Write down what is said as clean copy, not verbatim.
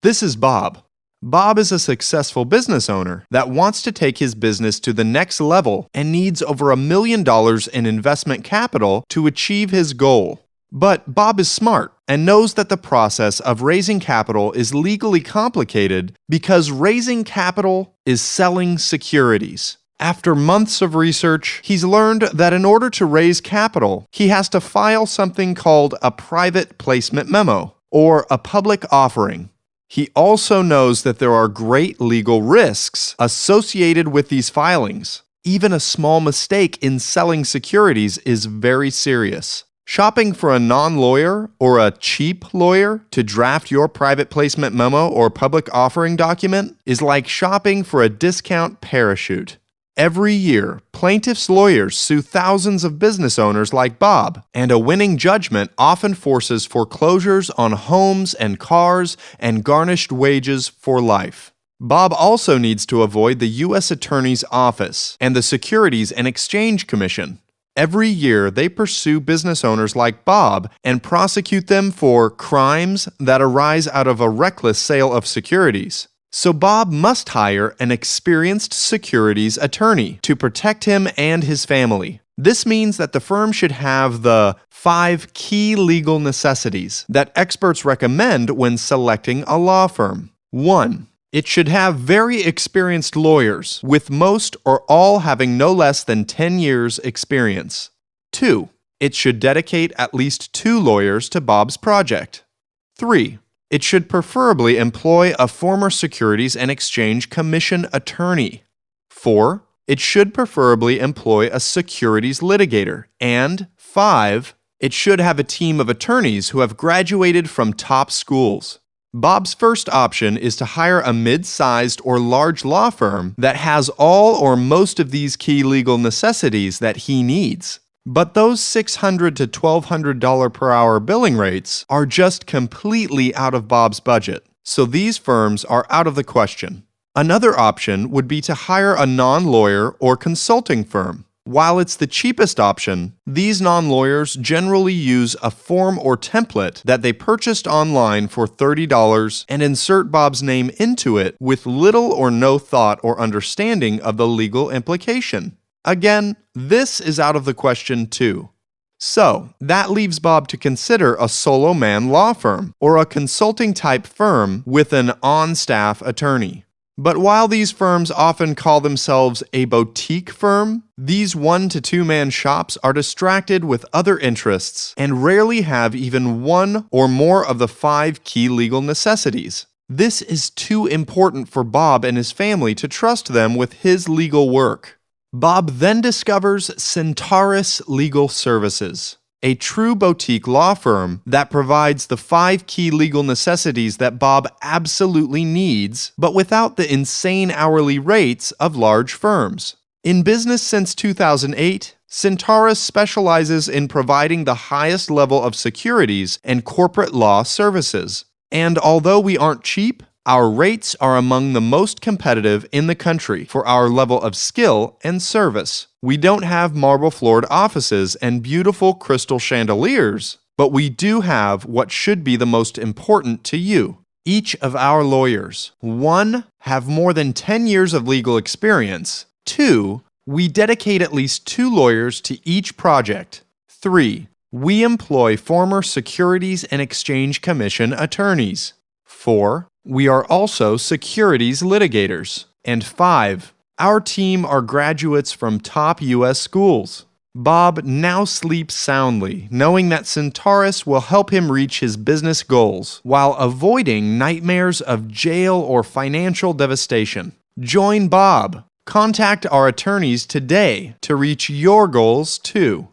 This is Bob. Bob is a successful business owner that wants to take his business to the next level and needs over $1 million in investment capital to achieve his goal. But Bob is smart and knows that the process of raising capital is legally complicated because raising capital is selling securities. After months of research, he's learned that in order to raise capital, he has to file something called a private placement memo, or a public offering. He also knows that there are great legal risks associated with these filings. Even a small mistake in selling securities is very serious. Shopping for a non-lawyer or a cheap lawyer to draft your private placement memo or public offering document is like shopping for a discount parachute. Every year, plaintiffs' lawyers sue thousands of business owners like Bob, and a winning judgment often forces foreclosures on homes and cars and garnished wages for life. Bob also needs to avoid the U.S. Attorney's Office and the Securities and Exchange Commission. Every year, they pursue business owners like Bob and prosecute them for crimes that arise out of a reckless sale of securities. So Bob must hire an experienced securities attorney to protect him and his family. This means that the firm should have the 5 key legal necessities that experts recommend when selecting a law firm. 1. It should have very experienced lawyers, with most or all having no less than 10 years' experience. 2. It should dedicate at least 2 lawyers to Bob's project. 3. It should preferably employ a former Securities and Exchange Commission attorney. 4. It should preferably employ a securities litigator. And 5. It should have a team of attorneys who have graduated from top schools. Bob's first option is to hire a mid-sized or large law firm that has all or most of these key legal necessities that he needs. But those $600 to $1,200 per hour billing rates are just completely out of Bob's budget, so these firms are out of the question. Another option would be to hire a non-lawyer or consulting firm. While it's the cheapest option, these non-lawyers generally use a form or template that they purchased online for $30 and insert Bob's name into it with little or no thought or understanding of the legal implication. Again, this is out of the question too. So, that leaves Bob to consider a solo man law firm or a consulting type firm with an on-staff attorney. But while these firms often call themselves a boutique firm, these 1 to 2 man shops are distracted with other interests and rarely have even one or more of the 5 key legal necessities. This is too important for Bob and his family to trust them with his legal work. Bob then discovers Centaurus Legal Services, a true boutique law firm that provides the 5 key legal necessities that Bob absolutely needs, but without the insane hourly rates of large firms. In business since 2008, Centaurus specializes in providing the highest level of securities and corporate law services. And although we aren't cheap, our rates are among the most competitive in the country for our level of skill and service. We don't have marble-floored offices and beautiful crystal chandeliers, but we do have what should be the most important to you. Each of our lawyers, 1, have more than 10 years of legal experience. 2, we dedicate at least 2 lawyers to each project. 3, we employ former Securities and Exchange Commission attorneys. 4, we are also securities litigators. And 5, our team are graduates from top U.S. schools. Bob now sleeps soundly, knowing that Centaurus will help him reach his business goals while avoiding nightmares of jail or financial devastation. Join Bob. Contact our attorneys today to reach your goals too.